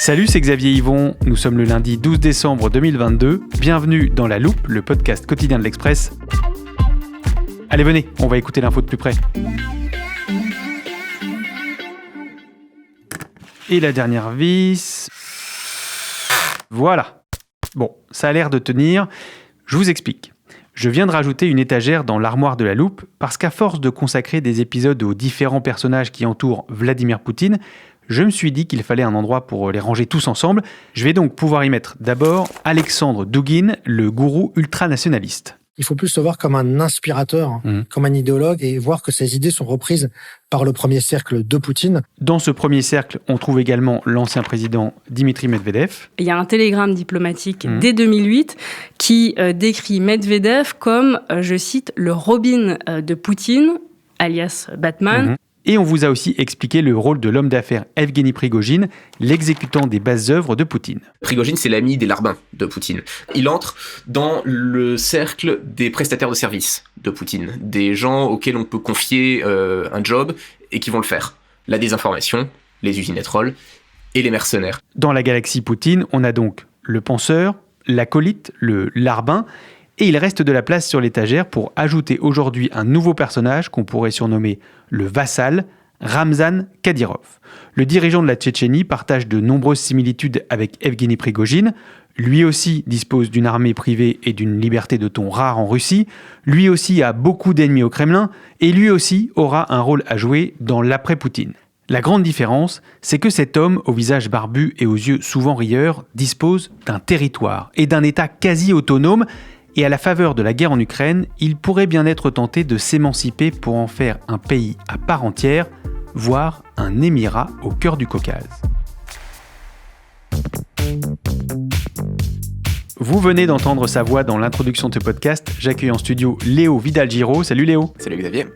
Salut, c'est Xavier Yvon, nous sommes le lundi 12 décembre 2022. Bienvenue dans La Loupe, le podcast quotidien de l'Express. Allez, venez, on va écouter l'info de plus près. Et la dernière vis... Voilà. Bon, ça a l'air de tenir. Je vous explique. Je viens de rajouter une étagère dans l'armoire de La Loupe parce qu'à force de consacrer des épisodes aux différents personnages qui entourent Vladimir Poutine, je me suis dit qu'il fallait un endroit pour les ranger tous ensemble. Je vais donc pouvoir y mettre d'abord Alexandre Douguine, le gourou ultranationaliste. Il faut plus se voir comme un inspirateur, comme un idéologue, et voir que ses idées sont reprises par le premier cercle de Poutine. Dans ce premier cercle, on trouve également l'ancien président Dimitri Medvedev. Il y a un télégramme diplomatique dès 2008 qui décrit Medvedev comme, je cite, le Robin de Poutine, alias Batman. Et on vous a aussi expliqué le rôle de l'homme d'affaires Evgeny Prigojine, l'exécutant des basses œuvres de Poutine. Prigojine, c'est l'ami des larbins de Poutine. Il entre dans le cercle des prestataires de services de Poutine, des gens auxquels on peut confier un job et qui vont le faire. La désinformation, les usines à troll et les mercenaires. Dans la galaxie Poutine, on a donc le penseur, l'acolyte, le larbin, et il reste de la place sur l'étagère pour ajouter aujourd'hui un nouveau personnage qu'on pourrait surnommer le vassal, Ramzan Kadyrov. Le dirigeant de la Tchétchénie partage de nombreuses similitudes avec Evgeny Prigojine. Lui aussi dispose d'une armée privée et d'une liberté de ton rare en Russie. Lui aussi a beaucoup d'ennemis au Kremlin. Et lui aussi aura un rôle à jouer dans l'après-Poutine. La grande différence, c'est que cet homme, au visage barbu et aux yeux souvent rieurs, dispose d'un territoire et d'un État quasi autonome. Et à la faveur de la guerre en Ukraine, il pourrait bien être tenté de s'émanciper pour en faire un pays à part entière, voire un émirat au cœur du Caucase. Vous venez d'entendre sa voix dans l'introduction de ce podcast. J'accueille en studio Léo Vidal-Giraud. Salut Léo. Salut Xavier.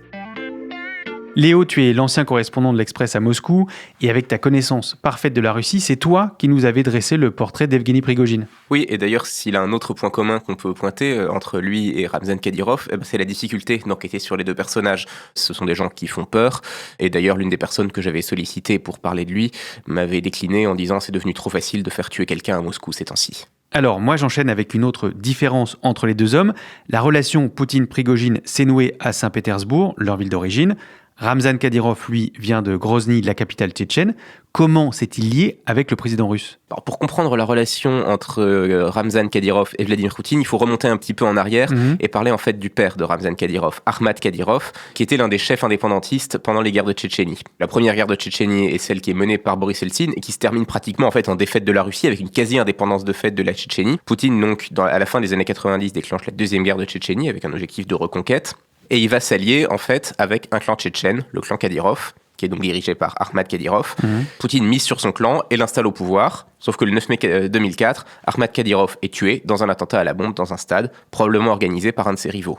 Léo, tu es l'ancien correspondant de l'Express à Moscou, et avec ta connaissance parfaite de la Russie, c'est toi qui nous avais dressé le portrait d'Evgeny Prigojine. Oui, et d'ailleurs, s'il a un autre point commun qu'on peut pointer entre lui et Ramzan Kadyrov, c'est la difficulté d'enquêter sur les deux personnages. Ce sont des gens qui font peur, et d'ailleurs, l'une des personnes que j'avais sollicitées pour parler de lui m'avait décliné en disant « c'est devenu trop facile de faire tuer quelqu'un à Moscou ces temps-ci ». Alors, moi, j'enchaîne avec une autre différence entre les deux hommes. La relation Poutine-Prigojine s'est nouée à Saint-Pétersbourg, leur ville d'origine. Ramzan Kadyrov, lui, vient de Grozny, la capitale tchétchène. Comment s'est-il lié avec le président russe ? Alors, pour comprendre la relation entre Ramzan Kadyrov et Vladimir Poutine, il faut remonter un petit peu en arrière et parler en fait du père de Ramzan Kadyrov, Ahmad Kadyrov, qui était l'un des chefs indépendantistes pendant les guerres de Tchétchénie. La première guerre de Tchétchénie est celle qui est menée par Boris Eltsine et qui se termine pratiquement en fait en défaite de la Russie avec une quasi-indépendance de fait de la Tchétchénie. Poutine, donc, à la fin des années 90, déclenche la deuxième guerre de Tchétchénie avec un objectif de reconquête. Et il va s'allier, en fait, avec un clan tchétchène, le clan Kadyrov, qui est donc dirigé par Ahmad Kadyrov. Poutine mise sur son clan et l'installe au pouvoir. Sauf que le 9 mai 2004, Ahmad Kadyrov est tué dans un attentat à la bombe dans un stade, probablement organisé par un de ses rivaux.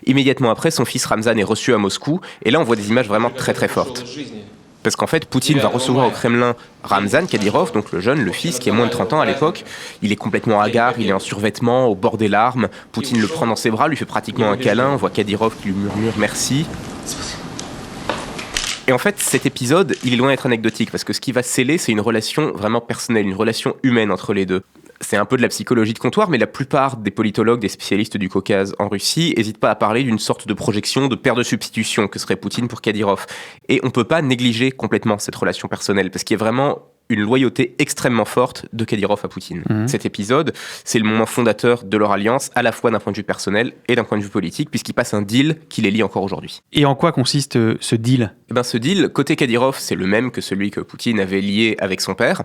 Immédiatement après, son fils Ramzan est reçu à Moscou. Et là, on voit des images vraiment très très fortes. Parce qu'en fait, Poutine va recevoir au Kremlin Ramzan Kadyrov, donc le jeune, le fils, qui a moins de 30 ans à l'époque. Il est complètement hagard, il est en survêtement, au bord des larmes. Poutine le prend dans ses bras, lui fait pratiquement un câlin. On voit Kadyrov qui lui murmure « merci ». Et en fait, cet épisode, il est loin d'être anecdotique, parce que ce qui va sceller, c'est une relation vraiment personnelle, une relation humaine entre les deux. C'est un peu de la psychologie de comptoir, mais la plupart des politologues, des spécialistes du Caucase en Russie, n'hésitent pas à parler d'une sorte de projection, de paire de substitution que serait Poutine pour Kadyrov. Et on ne peut pas négliger complètement cette relation personnelle, parce qu'il y a vraiment une loyauté extrêmement forte de Kadyrov à Poutine. Cet épisode, c'est le moment fondateur de leur alliance, à la fois d'un point de vue personnel et d'un point de vue politique, puisqu'il passe un deal qui les lie encore aujourd'hui. Et en quoi consiste ce deal ? Ce deal, côté Kadyrov, c'est le même que celui que Poutine avait lié avec son père.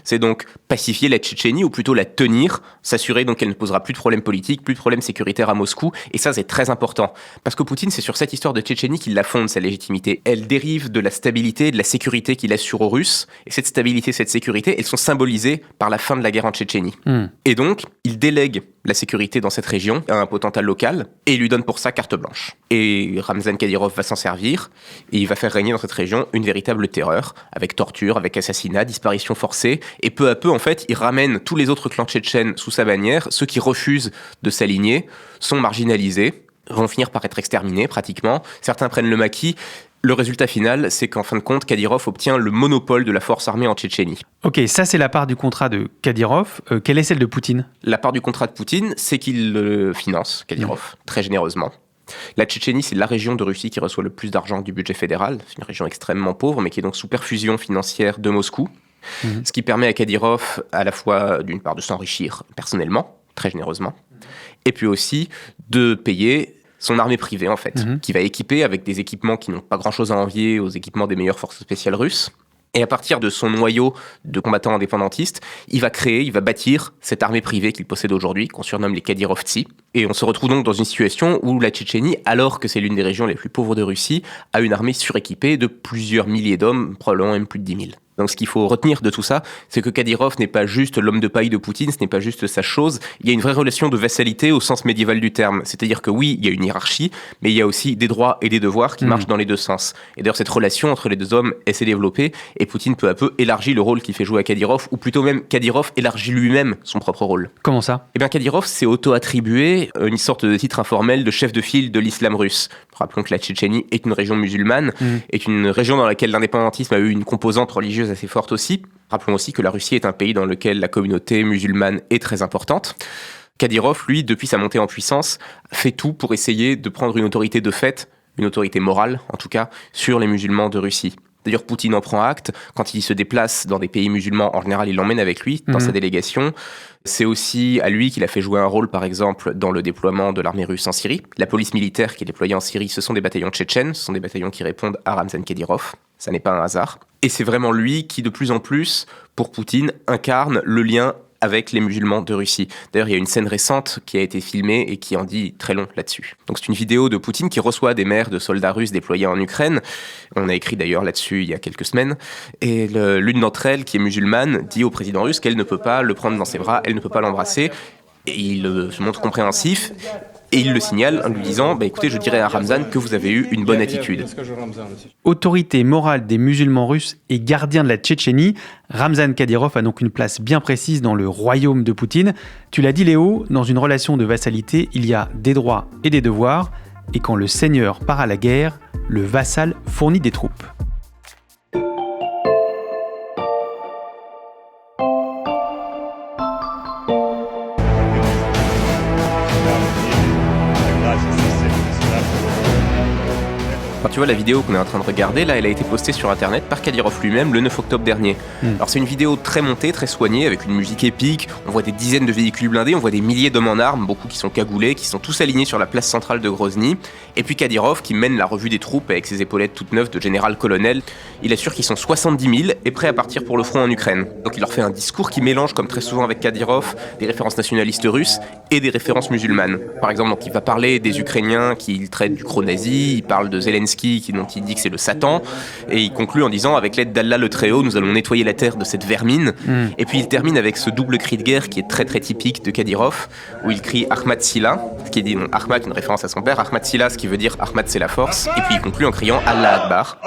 C'est donc pacifier la Tchétchénie, ou plutôt la tenir, s'assurer donc qu'elle ne posera plus de problèmes politiques, plus de problèmes sécuritaires à Moscou. Et ça, c'est très important. Parce que Poutine, c'est sur cette histoire de Tchétchénie qu'il la fonde, sa légitimité. Elle dérive de la stabilité, de la sécurité qu'il assure aux Russes. Et cette stabilité, cette sécurité, elles sont symbolisées par la fin de la guerre en Tchétchénie. Et donc, il délègue la sécurité dans cette région à un potentat local et il lui donne pour ça carte blanche. Et Ramzan Kadyrov va s'en servir et il va faire régner dans cette région une véritable terreur, avec torture, avec assassinat, disparition forcée. Et peu à peu, en fait, il ramène tous les autres clans tchétchènes sous sa bannière. Ceux qui refusent de s'aligner sont marginalisés, vont finir par être exterminés pratiquement. Certains prennent le maquis. Le résultat final, c'est qu'en fin de compte, Kadyrov obtient le monopole de la force armée en Tchétchénie. Ok, ça c'est la part du contrat de Kadyrov. Quelle est celle de Poutine ? La part du contrat de Poutine, c'est qu'il finance Kadyrov très généreusement. La Tchétchénie, c'est la région de Russie qui reçoit le plus d'argent du budget fédéral. C'est une région extrêmement pauvre, mais qui est donc sous perfusion financière de Moscou. Ce qui permet à Kadyrov, à la fois, d'une part, de s'enrichir personnellement, très généreusement, et puis aussi de payer son armée privée, en fait, qui va équiper avec des équipements qui n'ont pas grand-chose à envier aux équipements des meilleures forces spéciales russes. Et à partir de son noyau de combattants indépendantistes, il va bâtir cette armée privée qu'il possède aujourd'hui, qu'on surnomme les Kadyrovtsi. Et on se retrouve donc dans une situation où la Tchétchénie, alors que c'est l'une des régions les plus pauvres de Russie, a une armée suréquipée de plusieurs milliers d'hommes, probablement même plus de 10 000. Donc ce qu'il faut retenir de tout ça, c'est que Kadyrov n'est pas juste l'homme de paille de Poutine, ce n'est pas juste sa chose, il y a une vraie relation de vassalité au sens médiéval du terme. C'est-à-dire que oui, il y a une hiérarchie, mais il y a aussi des droits et des devoirs qui marchent dans les deux sens. Et d'ailleurs, cette relation entre les deux hommes, elle s'est développée, et Poutine peu à peu élargit le rôle qu'il fait jouer à Kadyrov, ou plutôt même Kadyrov élargit lui-même son propre rôle. Comment ça ? Eh bien, Kadyrov s'est auto-attribué une sorte de titre informel de chef de file de l'islam russe. Rappelons que la Tchétchénie est une région musulmane, est une région dans laquelle l'indépendantisme a eu une composante religieuse assez forte aussi. Rappelons aussi que la Russie est un pays dans lequel la communauté musulmane est très importante. Kadyrov, lui, depuis sa montée en puissance, fait tout pour essayer de prendre une autorité de fait, une autorité morale en tout cas, sur les musulmans de Russie. D'ailleurs, Poutine en prend acte. Quand il se déplace dans des pays musulmans, en général, il l'emmène avec lui dans sa délégation. C'est aussi à lui qu'il a fait jouer un rôle, par exemple, dans le déploiement de l'armée russe en Syrie. La police militaire qui est déployée en Syrie, ce sont des bataillons tchétchènes, ce sont des bataillons qui répondent à Ramzan Kadyrov. Ça n'est pas un hasard. Et c'est vraiment lui qui, de plus en plus, pour Poutine, incarne le lien avec les musulmans de Russie. D'ailleurs, il y a une scène récente qui a été filmée et qui en dit très long là-dessus. Donc c'est une vidéo de Poutine qui reçoit des mères de soldats russes déployés en Ukraine. On a écrit d'ailleurs là-dessus il y a quelques semaines. Et l'une d'entre elles, qui est musulmane, dit au président russe qu'elle ne peut pas le prendre dans ses bras, elle ne peut pas l'embrasser. Et il se montre compréhensif. Et il le signale en lui disant écoutez, je dirais à Ramzan que vous avez eu une bonne attitude. Autorité morale des musulmans russes et gardien de la Tchétchénie, Ramzan Kadyrov a donc une place bien précise dans le royaume de Poutine. Tu l'as dit Léo, dans une relation de vassalité, il y a des droits et des devoirs. Et quand le seigneur part à la guerre, le vassal fournit des troupes. Quand tu vois la vidéo qu'on est en train de regarder, là, elle a été postée sur Internet par Kadyrov lui-même le 9 octobre dernier. Alors c'est une vidéo très montée, très soignée, avec une musique épique, on voit des dizaines de véhicules blindés, on voit des milliers d'hommes en armes, beaucoup qui sont cagoulés, qui sont tous alignés sur la place centrale de Grozny, et puis Kadyrov qui mène la revue des troupes avec ses épaulettes toutes neuves de général-colonel. Il assure qu'ils sont 70 000 et prêts à partir pour le front en Ukraine. Donc il leur fait un discours qui mélange, comme très souvent avec Kadyrov, des références nationalistes russes et des références musulmanes. Par exemple, donc, il va parler des Ukrainiens qu'il traite du gros-nazi, il parle de Zelensky dont il dit que c'est le Satan, et il conclut en disant avec l'aide d'Allah le Très-Haut, nous allons nettoyer la terre de cette vermine. Et puis il termine avec ce double cri de guerre qui est très très typique de Kadyrov, où il crie Ahmad Silla, ce qui dit Ahmad, une référence à son père, Ahmad Silla, ce qui veut dire Ahmad c'est la force, et puis il conclut en criant Allah Akbar.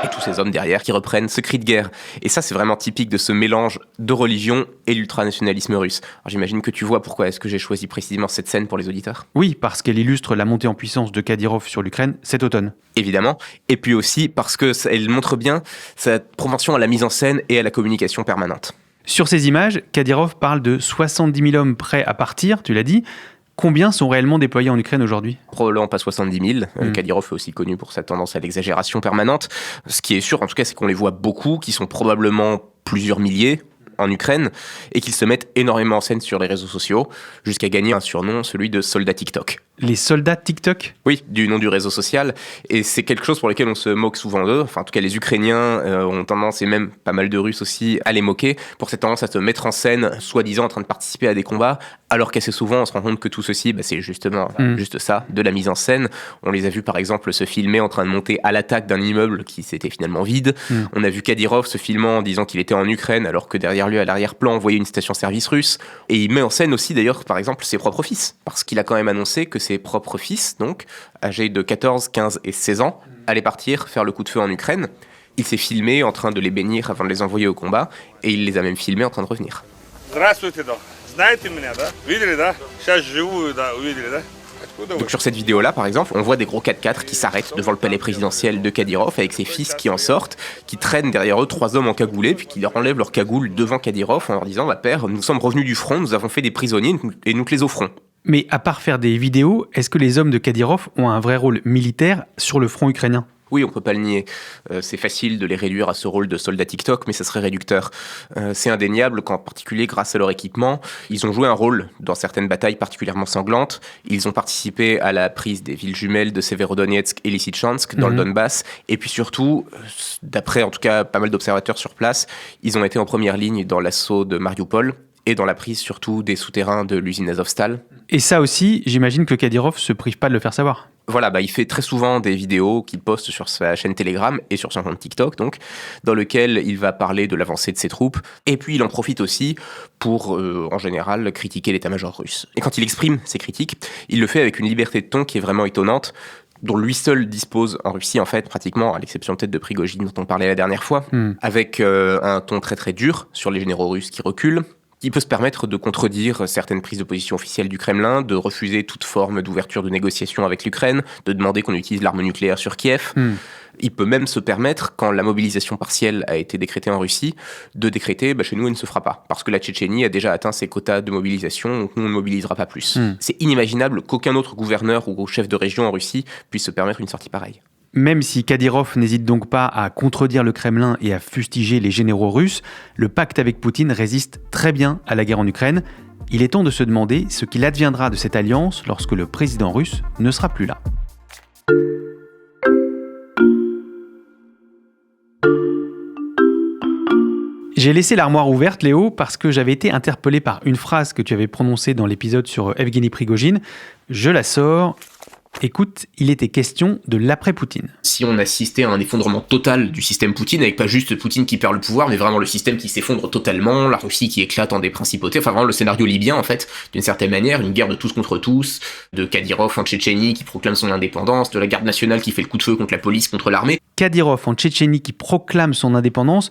Et tous ces hommes derrière qui reprennent ce cri de guerre. Et ça, c'est vraiment typique de ce mélange de religion et l'ultranationalisme russe. Alors j'imagine que tu vois pourquoi est-ce que j'ai choisi précisément cette scène pour les auditeurs. Oui, parce qu'elle illustre la montée en puissance de Kadyrov sur l'Ukraine cet automne. Évidemment. Et puis aussi parce qu'elle montre bien sa propension à la mise en scène et à la communication permanente. Sur ces images, Kadyrov parle de 70 000 hommes prêts à partir, tu l'as dit. Combien sont réellement déployés en Ukraine aujourd'hui ? Probablement pas 70 000. Kadyrov est aussi connu pour sa tendance à l'exagération permanente. Ce qui est sûr, en tout cas, c'est qu'on les voit beaucoup, qui sont probablement plusieurs milliers en Ukraine, et qu'ils se mettent énormément en scène sur les réseaux sociaux, jusqu'à gagner un surnom, celui de soldat TikTok. Les soldats TikTok ? Oui, du nom du réseau social, et c'est quelque chose pour lequel on se moque souvent d'eux. Enfin, en tout cas, les Ukrainiens ont tendance, et même pas mal de Russes aussi, à les moquer pour cette tendance à se mettre en scène, soi-disant en train de participer à des combats, alors qu'assez souvent, on se rend compte que tout ceci, c'est justement juste ça, de la mise en scène. On les a vus, par exemple, se filmer en train de monter à l'attaque d'un immeuble qui s'était finalement vide. On a vu Kadyrov se filmant en disant qu'il était en Ukraine, alors que derrière lui, à l'arrière-plan, on voyait une station-service russe. Et il met en scène aussi, d'ailleurs, par exemple, ses propres fils, parce qu'il a quand même annoncé que ses propres fils, donc, âgés de 14, 15 et 16 ans, allaient partir faire le coup de feu en Ukraine. Il s'est filmé en train de les bénir avant de les envoyer au combat, et il les a même filmés en train de revenir. Donc sur cette vidéo-là, par exemple, on voit des gros 4x4 qui s'arrêtent devant le palais présidentiel de Kadyrov avec ses fils qui en sortent, qui traînent derrière eux 3 hommes encagoulés, puis qui leur enlèvent leur cagoule devant Kadyrov en leur disant « Père, nous sommes revenus du front, nous avons fait des prisonniers et nous te les offrons ». Mais à part faire des vidéos, est-ce que les hommes de Kadyrov ont un vrai rôle militaire sur le front ukrainien ? Oui, on peut pas le nier. C'est facile de les réduire à ce rôle de soldats TikTok, mais ça serait réducteur. C'est indéniable qu'en particulier, grâce à leur équipement, ils ont joué un rôle dans certaines batailles particulièrement sanglantes. Ils ont participé à la prise des villes jumelles de Severodonetsk et Lysychansk dans le Donbass. Et puis surtout, d'après en tout cas pas mal d'observateurs sur place, ils ont été en première ligne dans l'assaut de Mariupol et dans la prise surtout des souterrains de l'usine Azovstal. Et ça aussi, j'imagine que Kadyrov se prive pas de le faire savoir. Voilà, il fait très souvent des vidéos qu'il poste sur sa chaîne Telegram et sur son compte TikTok, donc, dans lequel il va parler de l'avancée de ses troupes. Et puis, il en profite aussi pour, en général, critiquer l'état-major russe. Et quand il exprime ses critiques, il le fait avec une liberté de ton qui est vraiment étonnante, dont lui seul dispose en Russie, en fait, pratiquement, à l'exception peut-être de Prigojine dont on parlait la dernière fois, avec un ton très très dur sur les généraux russes qui reculent. Il peut se permettre de contredire certaines prises de position officielles du Kremlin, de refuser toute forme d'ouverture de négociation avec l'Ukraine, de demander qu'on utilise l'arme nucléaire sur Kiev. Il peut même se permettre, quand la mobilisation partielle a été décrétée en Russie, de décréter chez nous, elle ne se fera pas. Parce que la Tchétchénie a déjà atteint ses quotas de mobilisation, donc nous, on ne mobilisera pas plus. C'est inimaginable qu'aucun autre gouverneur ou chef de région en Russie puisse se permettre une sortie pareille. Même si Kadyrov n'hésite donc pas à contredire le Kremlin et à fustiger les généraux russes, le pacte avec Poutine résiste très bien à la guerre en Ukraine. Il est temps de se demander ce qu'il adviendra de cette alliance lorsque le président russe ne sera plus là. J'ai laissé l'armoire ouverte, Léo, parce que j'avais été interpellé par une phrase que tu avais prononcée dans l'épisode sur Evgeny Prigojine. Je la sors. Écoute, il était question de l'après-Poutine. Si on assistait à un effondrement total du système Poutine, avec pas juste Poutine qui perd le pouvoir, mais vraiment le système qui s'effondre totalement, la Russie qui éclate en des principautés, enfin vraiment le scénario libyen en fait, d'une certaine manière, une guerre de tous contre tous, de Kadyrov en Tchétchénie qui proclame son indépendance, de la garde nationale qui fait le coup de feu contre la police, contre l'armée. Kadyrov en Tchétchénie qui proclame son indépendance,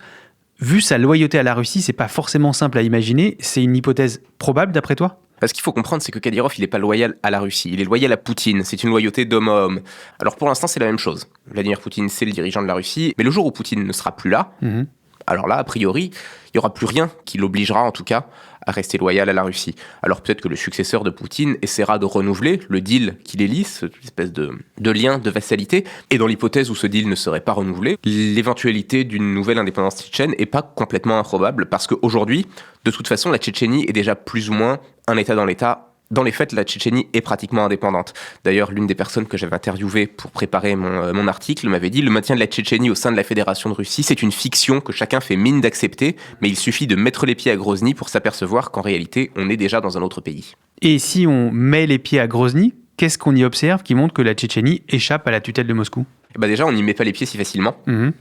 vu sa loyauté à la Russie, c'est pas forcément simple à imaginer, c'est une hypothèse probable d'après toi ? Parce qu'il faut comprendre, c'est que Kadyrov, il n'est pas loyal à la Russie, il est loyal à Poutine, c'est une loyauté d'homme à homme. Alors pour l'instant, c'est la même chose. Vladimir Poutine, c'est le dirigeant de la Russie, mais le jour où Poutine ne sera plus là, alors là, a priori, il n'y aura plus rien qui l'obligera, en tout cas, à rester loyal à la Russie. Alors peut-être que le successeur de Poutine essaiera de renouveler le deal qui les lie, cette espèce de lien de vassalité, et dans l'hypothèse où ce deal ne serait pas renouvelé, l'éventualité d'une nouvelle indépendance tchétchène n'est pas complètement improbable, parce qu'aujourd'hui, de toute façon, la Tchétchénie est déjà plus ou moins un État dans l'État. Dans les faits, la Tchétchénie est pratiquement indépendante. D'ailleurs, l'une des personnes que j'avais interviewées pour préparer mon article m'avait dit « Le maintien de la Tchétchénie au sein de la Fédération de Russie, c'est une fiction que chacun fait mine d'accepter, mais il suffit de mettre les pieds à Grozny pour s'apercevoir qu'en réalité, on est déjà dans un autre pays. » Et si on met les pieds à Grozny, qu'est-ce qu'on y observe qui montre que la Tchétchénie échappe à la tutelle de Moscou ? Déjà, on n'y met pas les pieds si facilement.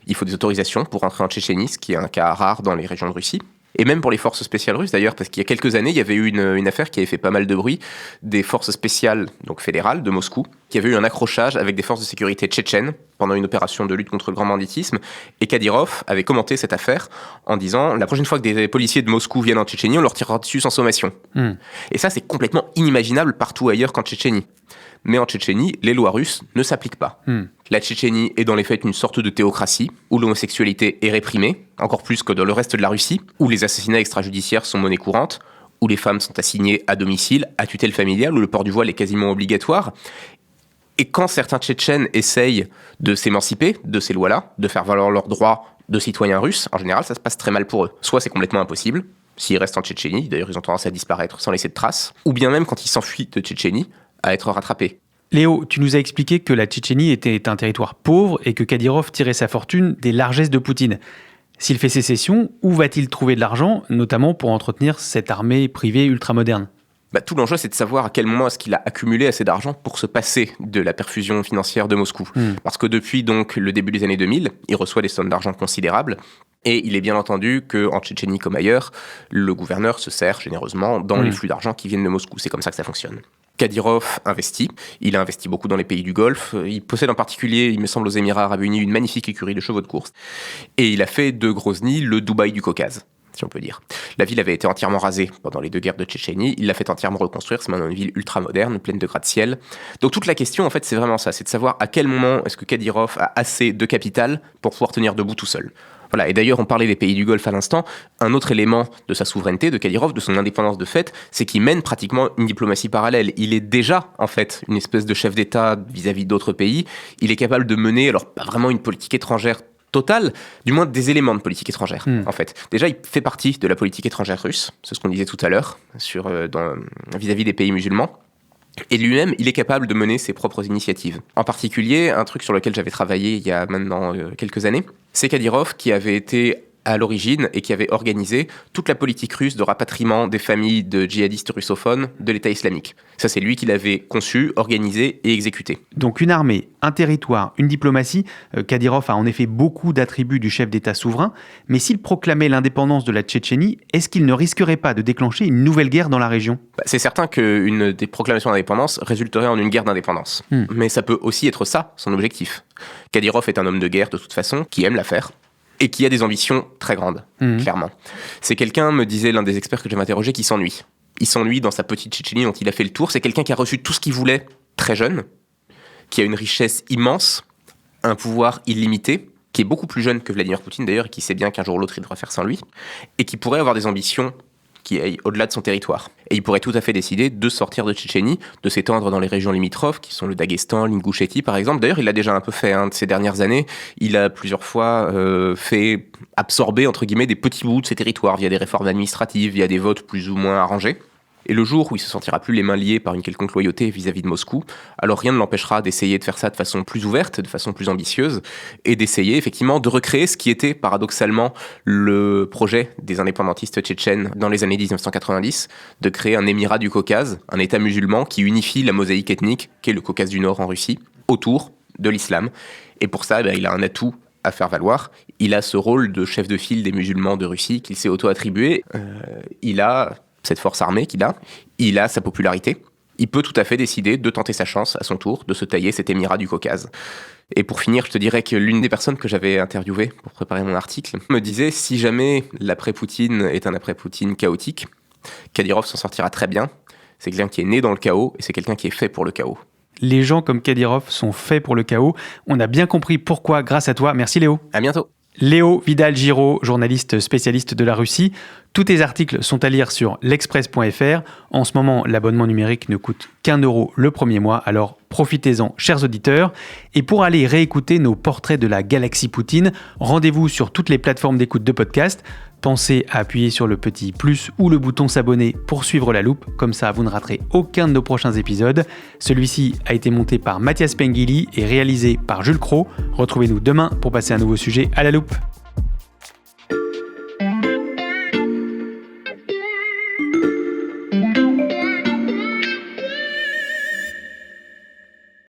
Il faut des autorisations pour entrer en Tchétchénie, ce qui est un cas rare dans les régions de Russie. Et même pour les forces spéciales russes d'ailleurs, parce qu'il y a quelques années, il y avait eu une affaire qui avait fait pas mal de bruit, des forces spéciales donc fédérales de Moscou, qui avait eu un accrochage avec des forces de sécurité tchétchènes pendant une opération de lutte contre le grand banditisme. Et Kadyrov avait commenté cette affaire en disant « La prochaine fois que des policiers de Moscou viennent en Tchétchénie, on leur tirera dessus sans sommation. Et ça, c'est complètement inimaginable partout ailleurs qu'en Tchétchénie. Mais en Tchétchénie, les lois russes ne s'appliquent pas. La Tchétchénie est dans les faits une sorte de théocratie, où l'homosexualité est réprimée, encore plus que dans le reste de la Russie, où les assassinats extrajudiciaires sont monnaie courante, où les femmes sont assignées à domicile, à tutelle familiale, où le port du voile est quasiment obligatoire. Et quand certains Tchétchènes essayent de s'émanciper de ces lois-là, de faire valoir leurs droits de citoyens russes, en général, ça se passe très mal pour eux. Soit c'est complètement impossible, s'ils restent en Tchétchénie, d'ailleurs ils ont tendance à disparaître sans laisser de traces, ou bien même quand ils s'enfuient de Tchétchénie, à être rattrapés. Léo, tu nous as expliqué que la Tchétchénie était un territoire pauvre et que Kadyrov tirait sa fortune des largesses de Poutine. S'il fait sécession, où va-t-il trouver de l'argent, notamment pour entretenir cette armée privée ultramoderne ? Tout l'enjeu, c'est de savoir à quel moment est-ce qu'il a accumulé assez d'argent pour se passer de la perfusion financière de Moscou. Parce que depuis donc le début des années 2000, il reçoit des sommes d'argent considérables. Et il est bien entendu qu'en Tchétchénie comme ailleurs, le gouverneur se sert généreusement dans les flux d'argent qui viennent de Moscou. C'est comme ça que ça fonctionne. Kadyrov investit. Il a investi beaucoup dans les pays du Golfe. Il possède en particulier, il me semble, aux Émirats Arabes Unis, une magnifique écurie de chevaux de course. Et il a fait de Grozny le Dubaï du Caucase. si on peut dire. La ville avait été entièrement rasée pendant les 2 guerres de Tchétchénie, il l'a fait entièrement reconstruire, c'est maintenant une ville ultra moderne, pleine de gratte-ciel. Donc toute la question, en fait, c'est vraiment ça, c'est de savoir à quel moment est-ce que Kadyrov a assez de capital pour pouvoir tenir debout tout seul. Voilà, et d'ailleurs, on parlait des pays du Golfe à l'instant. Un autre élément de sa souveraineté, de Kadyrov, de son indépendance de fait, c'est qu'il mène pratiquement une diplomatie parallèle. Il est déjà, en fait, une espèce de chef d'État vis-à-vis d'autres pays. Il est capable de mener, alors pas vraiment une politique étrangère totale, du moins des éléments de politique étrangère, en fait. Déjà, il fait partie de la politique étrangère russe, c'est ce qu'on disait tout à l'heure, vis-à-vis des pays musulmans. Et lui-même, il est capable de mener ses propres initiatives. En particulier, un truc sur lequel j'avais travaillé il y a maintenant quelques années, c'est Kadyrov qui avait été à l'origine et qui avait organisé toute la politique russe de rapatriement des familles de djihadistes russophones de l'État islamique. Ça, c'est lui qui l'avait conçu, organisé et exécuté. Donc une armée, un territoire, une diplomatie. Kadyrov a en effet beaucoup d'attributs du chef d'État souverain, mais s'il proclamait l'indépendance de la Tchétchénie, est-ce qu'il ne risquerait pas de déclencher une nouvelle guerre dans la région ? C'est certain qu'une des proclamations d'indépendance résulterait en une guerre d'indépendance. Mais ça peut aussi être ça, son objectif. Kadyrov est un homme de guerre de toute façon, qui aime la faire, et qui a des ambitions très grandes, clairement. C'est quelqu'un, me disait l'un des experts que j'avais interrogé, qui s'ennuie. Il s'ennuie dans sa petite Tchétchénie dont il a fait le tour. C'est quelqu'un qui a reçu tout ce qu'il voulait très jeune, qui a une richesse immense, un pouvoir illimité, qui est beaucoup plus jeune que Vladimir Poutine d'ailleurs, et qui sait bien qu'un jour ou l'autre il devra faire sans lui, et qui pourrait avoir des ambitions qui aillent au-delà de son territoire. Et il pourrait tout à fait décider de sortir de Tchétchénie, de s'étendre dans les régions limitrophes, qui sont le Daghestan, l'Ingouchétie par exemple. D'ailleurs, il l'a déjà un peu fait de ces dernières années. Il a plusieurs fois fait absorber, entre guillemets, des petits bouts de ses territoires via des réformes administratives, via des votes plus ou moins arrangés. Et le jour où il se sentira plus les mains liées par une quelconque loyauté vis-à-vis de Moscou, alors rien ne l'empêchera d'essayer de faire ça de façon plus ouverte, de façon plus ambitieuse, et d'essayer effectivement de recréer ce qui était paradoxalement le projet des indépendantistes tchétchènes dans les années 1990, de créer un émirat du Caucase, un État musulman qui unifie la mosaïque ethnique, qu'est le Caucase du Nord en Russie, autour de l'islam. Et pour ça, il a un atout à faire valoir. Il a ce rôle de chef de file des musulmans de Russie qu'il s'est auto-attribué. Il a cette force armée il a sa popularité, il peut tout à fait décider de tenter sa chance à son tour, de se tailler cet émirat du Caucase. Et pour finir, je te dirais que l'une des personnes que j'avais interviewées pour préparer mon article me disait, si jamais l'après-Poutine est un après-Poutine chaotique, Kadyrov s'en sortira très bien. C'est quelqu'un qui est né dans le chaos et c'est quelqu'un qui est fait pour le chaos. Les gens comme Kadyrov sont faits pour le chaos. On a bien compris pourquoi grâce à toi. Merci Léo. À bientôt. Léo Vidal-Giraud, journaliste spécialiste de la Russie. Tous tes articles sont à lire sur l'express.fr. En ce moment, l'abonnement numérique ne coûte qu'1 € le premier mois, alors profitez-en, chers auditeurs. Et pour aller réécouter nos portraits de la galaxie Poutine, rendez-vous sur toutes les plateformes d'écoute de podcast. Pensez à appuyer sur le petit plus ou le bouton s'abonner pour suivre la loupe, comme ça vous ne raterez aucun de nos prochains épisodes. Celui-ci a été monté par Mathias Pengili et réalisé par Jules Cros. Retrouvez-nous demain pour passer un nouveau sujet à la loupe.